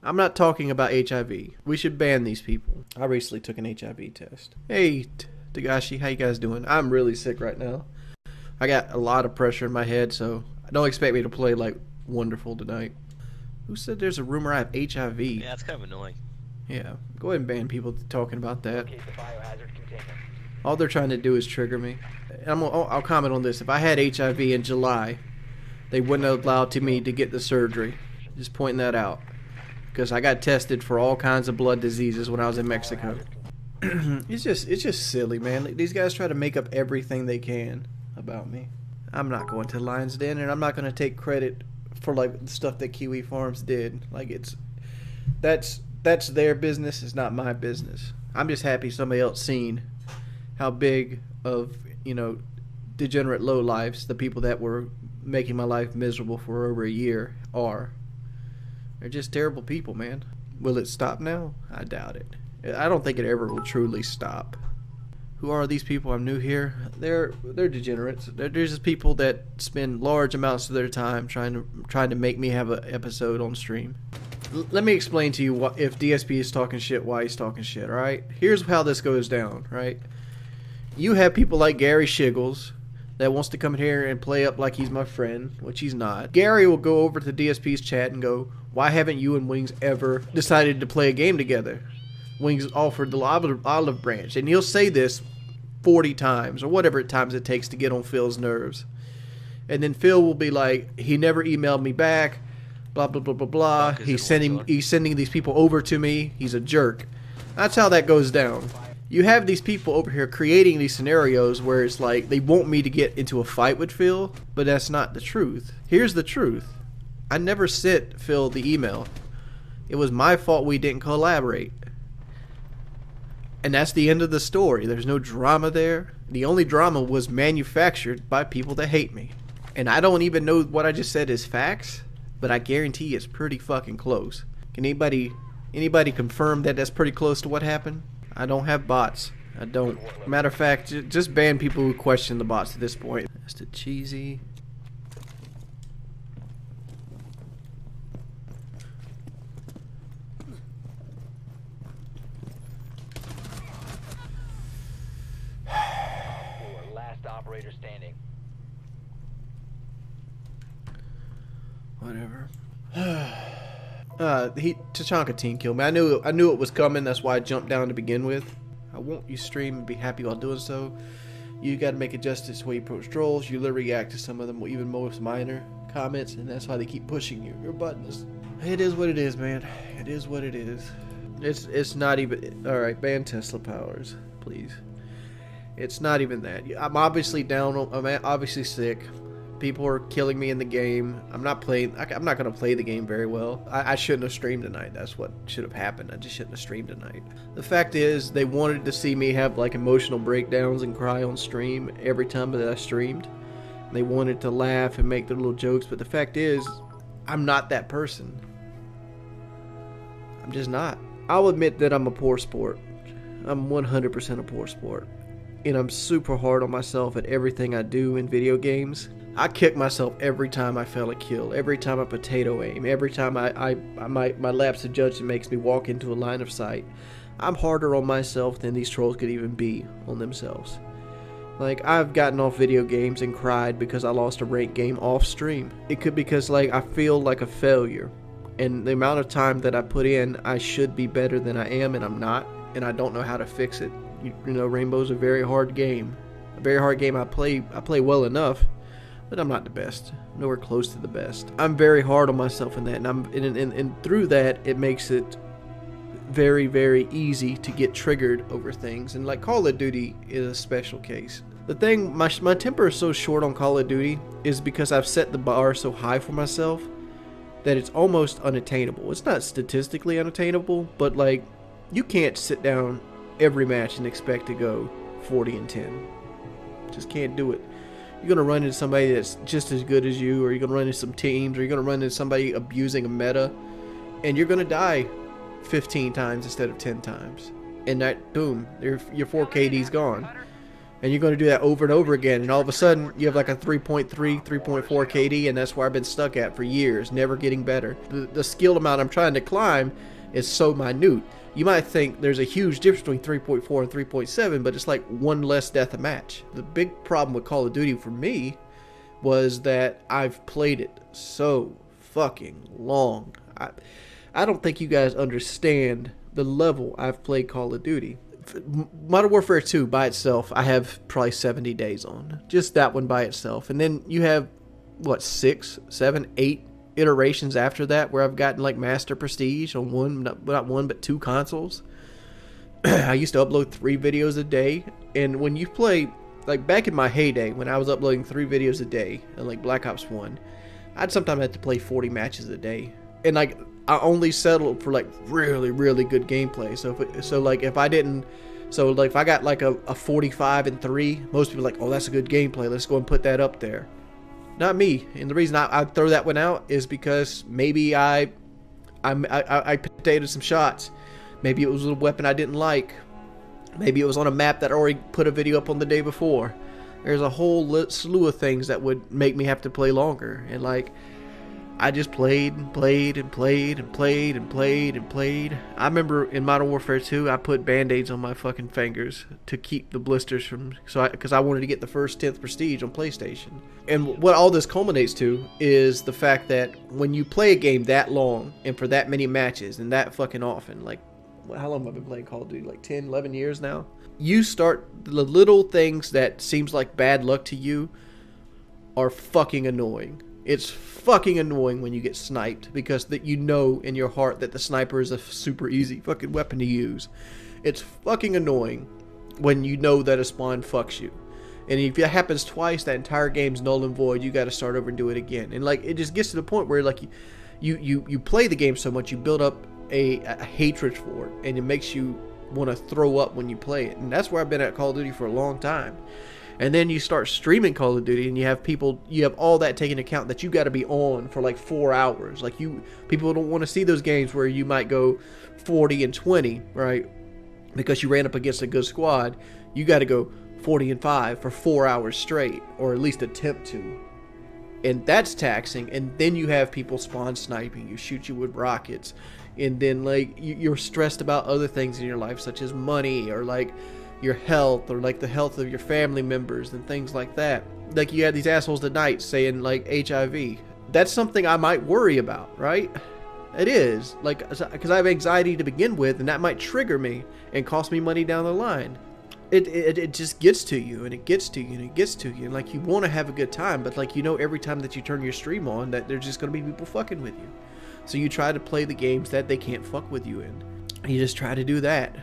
I'm not talking about HIV. We should ban these people. I recently took an HIV test. Hey, Tagashi, how you guys doing? I'm really sick right now. I got a lot of pressure in my head, so don't expect me to play like wonderful tonight. Who said there's a rumor I have HIV? Yeah, that's kind of annoying. Yeah, go ahead and ban people talking about that. All they're trying to do is trigger me. And I'll comment on this. If I had HIV in July, they wouldn't have allowed me to get the surgery. Just pointing that out. Because I got tested for all kinds of blood diseases when I was in Mexico. It's just silly, man. These guys try to make up everything they can about me. I'm not going to Lion's Den, and I'm not going to take credit for like the stuff that Kiwi Farms did. Like that's their business. It's not my business. I'm just happy somebody else seen how big of, you know, degenerate lowlifes the people that were making my life miserable for over a year are. They're just terrible people, man. Will it stop now? I doubt it. I don't think it ever will truly stop. Who are these people? I'm new here. They're degenerates. They're just people that spend large amounts of their time trying to make me have an episode on stream. Let me explain to you what if DSP is talking shit, why he's talking shit, alright? Here's how this goes down, right? You have people like Gary Shiggles that wants to come in here and play up like he's my friend, which he's not. Gary will go over to DSP's chat and go, why haven't you and Wings ever decided to play a game together? Wings offered the olive branch. And he'll say this 40 times or whatever times it takes to get on Phil's nerves. And then Phil will be like, he never emailed me back, blah, blah, blah, blah, blah. He's sending these people over to me. He's a jerk. That's how that goes down. You have these people over here creating these scenarios where it's like they want me to get into a fight with Phil, but that's not the truth. Here's the truth. I never sent Phil the email. It was my fault we didn't collaborate. And that's the end of the story. There's no drama there. The only drama was manufactured by people that hate me. And I don't even know what I just said is facts, but I guarantee it's pretty fucking close. Can anybody confirm that that's pretty close to what happened? I don't have bots. I don't. Matter of fact, just ban people who question the bots at this point. That's the cheesy. Last operator standing. Whatever. Tachanka team killed me. I knew it was coming. That's why I jumped down to begin with. I want you stream and be happy while doing so. You got to make adjustments when you approach trolls. You literally react to some of them, even most minor comments, and that's why they keep pushing you. Your button is. It is what it is, man. It is what it is. It's not even. All right, ban Tesla powers, please. It's not even that. I'm obviously down. I'm obviously sick. People are killing me in the game. I'm not playing. I'm not going to play the game very well. I shouldn't have streamed tonight. That's what should have happened. I just shouldn't have streamed tonight. The fact is, they wanted to see me have like emotional breakdowns and cry on stream every time that I streamed. They wanted to laugh and make their little jokes, but the fact is, I'm not that person. I'm just not. I'll admit that I'm a poor sport. I'm 100% a poor sport. And I'm super hard on myself at everything I do in video games. I kick myself every time I fail a kill, every time I potato aim, every time my lapse of judgment makes me walk into a line of sight. I'm harder on myself than these trolls could even be on themselves. Like, I've gotten off video games and cried because I lost a ranked game off stream. It could because like I feel like a failure. And the amount of time that I put in, I should be better than I am, and I'm not. And I don't know how to fix it. You know, Rainbow's a very hard game. A very hard game. I play well enough, but I'm not the best. Nowhere close to the best. I'm very hard on myself in that, and through that, it makes it very, very easy to get triggered over things. And like Call of Duty is a special case. The thing, my temper is so short on Call of Duty is because I've set the bar so high for myself that it's almost unattainable. It's not statistically unattainable, but like, you can't sit down every match and expect to go 40-10. Just can't do it. You're going to run into somebody that's just as good as you, or you're going to run into some teams, or you're going to run into somebody abusing a meta, and you're going to die 15 times instead of 10 times. And that, boom, your 4KD's gone. And you're going to do that over and over again, and all of a sudden you have like a 3.3, 3.4 KD, and that's where I've been stuck at for years, never getting better. The skill amount I'm trying to climb is so minute. You might think there's a huge difference between 3.4 and 3.7, but it's like one less death a match. The big problem with Call of Duty for me was that I've played it so fucking long. I don't think you guys understand the level I've played Call of Duty. Modern Warfare 2 by itself, I have probably 70 days on. Just that one by itself. And then you have, what, 6, 7, 8 iterations after that where I've gotten like Master Prestige on not one, but 2 consoles. I used to upload 3 videos a day. And when you play, like back in my heyday, when I was uploading 3 videos a day, and like Black Ops 1, I'd sometimes have to play 40 matches a day. And like, I only settled for like really, really good gameplay. If I got like a 45-3, most people are like, oh, that's a good gameplay. Let's go and put that up there. Not me. And the reason I throw that one out is because maybe I potatoed some shots. Maybe it was a weapon I didn't like. Maybe it was on a map that I already put a video up on the day before. There's a whole slew of things that would make me have to play longer. And like, I just played and played and played and played and played and played. I remember in Modern Warfare 2, I put band-aids on my fucking fingers to keep the blisters from, because I wanted to get the first 10th Prestige on PlayStation. And what all this culminates to is the fact that when you play a game that long and for that many matches and that fucking often, like, how long have I been playing Call of Duty? Like 10, 11 years now? You start, the little things that seems like bad luck to you are fucking annoying. It's fucking annoying when you get sniped because that you know in your heart that the sniper is a super easy fucking weapon to use. It's fucking annoying when you know that a spawn fucks you. And if it happens twice, that entire game's null and void. You got to start over and do it again. And like, it just gets to the point where like you play the game so much, you build up a hatred for it, and it makes you want to throw up when you play it. And that's where I've been at Call of Duty for a long time. And then you start streaming Call of Duty, and you have all that taken into account that you got to be on for like 4 hours. Like people don't want to see those games where you might go 40-20, right? Because you ran up against a good squad. You got to go 40-5 for 4 hours straight, or at least attempt to. And that's taxing. And then you have people spawn sniping you, shoot you with rockets, and then like you're stressed about other things in your life, such as money or like your health, or like the health of your family members and things like that. Like you had these assholes tonight saying like HIV. That's something I might worry about, right? It is, like, because I have anxiety to begin with, and that might trigger me and cost me money down the line. It just gets to you, and it gets to you, and it gets to you, and like you want to have a good time, but like, you know, every time that you turn your stream on that there's just going to be people fucking with you. So you try to play the games that they can't fuck with you in. You just try to do that.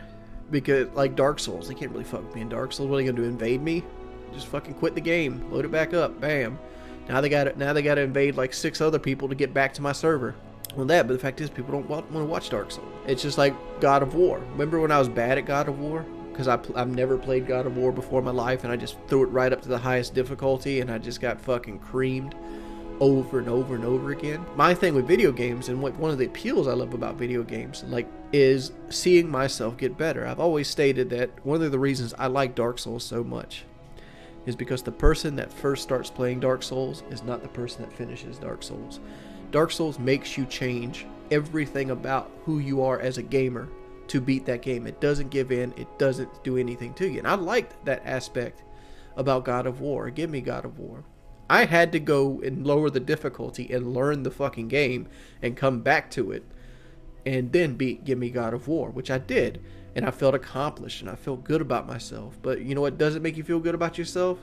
Because, like Dark Souls, they can't really fuck with me in Dark Souls. What are they gonna do, invade me? Just fucking quit the game, load it back up, bam. Now they gotta invade like 6 other people to get back to my server. Well, but the fact is, people don't want to watch Dark Souls. It's just like God of War. Remember when I was bad at God of War? Because I've never played God of War before in my life, and I just threw it right up to the highest difficulty, and I just got fucking creamed over and over and over again. My thing with video games, and one of the appeals I love about video games, like, is seeing myself get better. I've always stated that one of the reasons I like Dark Souls so much is because the person that first starts playing Dark Souls is not the person that finishes Dark Souls. Dark Souls makes you change everything about who you are as a gamer to beat that game. It doesn't give in. It doesn't do anything to you. And I liked that aspect about God of War. Give me God of War. I had to go and lower the difficulty and learn the fucking game and come back to it and then give me God of War, which I did. And I felt accomplished and I felt good about myself. But you know what doesn't make you feel good about yourself?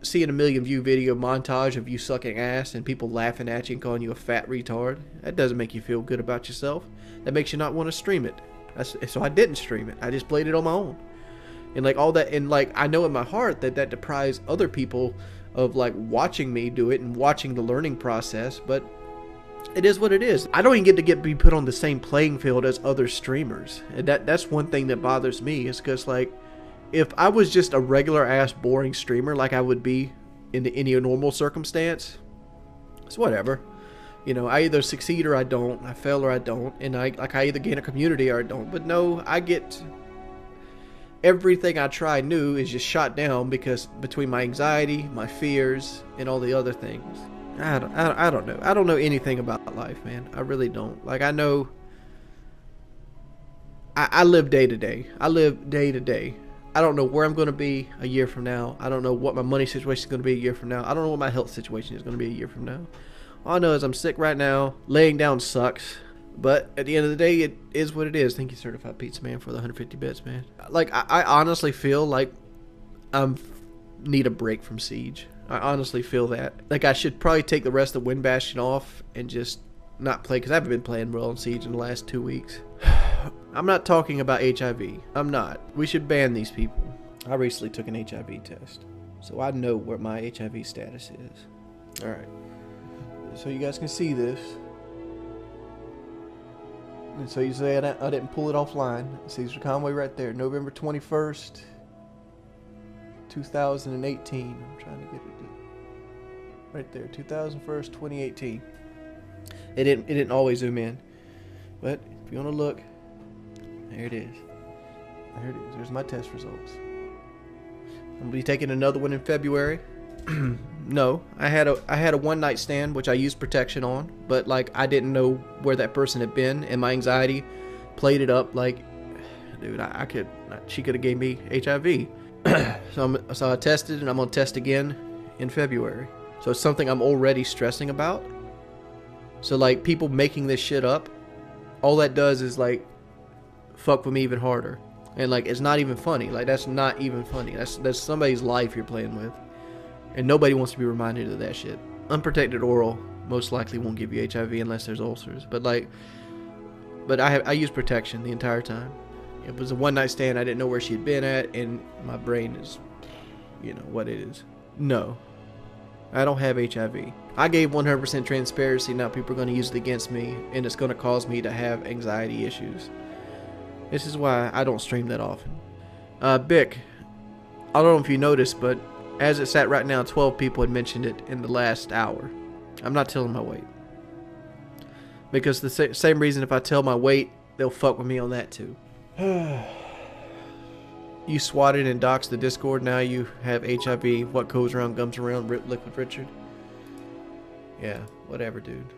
Seeing a million view video montage of you sucking ass and people laughing at you and calling you a fat retard. That doesn't make you feel good about yourself. That makes you not want to stream it. So I didn't stream it. I just played it on my own. And like all that, and like I know in my heart that deprives other people of like watching me do it and watching the learning process, but it is what it is. I don't even get to be put on the same playing field as other streamers, and that's one thing that bothers me, is because like if I was just a regular ass boring streamer like I would be in any normal circumstance, it's whatever. You know, I either succeed or I don't, I fail or I don't, and I either gain a community or I don't. But no, I get everything I try new is just shot down because between my anxiety, my fears, and all the other things. I don't know. I don't know anything about life, man. I really don't. Like, I know... I live day to day. I live day to day. I don't know where I'm going to be a year from now. I don't know what my money situation is going to be a year from now. I don't know what my health situation is going to be a year from now. All I know is I'm sick right now. Laying down sucks. But at the end of the day, it is what it is. Thank you, Certified Pizza Man, for the 150 bits, man. Like, I honestly feel like I need a break from Siege. I honestly feel that. Like, I should probably take the rest of Wind Bastion off and just not play, because I haven't been playing well in Siege in the last 2 weeks. I'm not talking about HIV. I'm not. We should ban these people. I recently took an HIV test, so I know what my HIV status is. Alright. So you guys can see this. And so you say I didn't pull it offline. Caesar Conway right there. November 21st, 2018. I'm trying to get it right there. 2001, 2018. It didn't always zoom in. But if you want to look, there it is. There it is. There's my test results. I'm going to be taking another one in February. No, I had a one night stand which I used protection on, but like I didn't know where that person had been, and my anxiety played it up like, dude, she could have gave me HIV. So I tested, and I'm gonna test again in February. So it's something I'm already stressing about. So like people making this shit up, all that does is like fuck with me even harder, and like it's not even funny. Like that's not even funny. That's somebody's life you're playing with. And nobody wants to be reminded of that shit. Unprotected oral most likely won't give you HIV unless there's ulcers. But I used protection the entire time. It was a one night stand. I didn't know where she had been at, and my brain is, you know what it is. No, I don't have HIV. I gave 100% transparency. Now people are going to use it against me, and it's going to cause me to have anxiety issues. This is why I don't stream that often. Bick, I don't know if you noticed, but as it sat right now, 12 people had mentioned it in the last hour. I'm not telling my weight. Because the same reason if I tell my weight, they'll fuck with me on that too. You swatted and doxed the Discord, now you have HIV. What goes around comes around, Liquid Richard. Yeah, whatever, dude.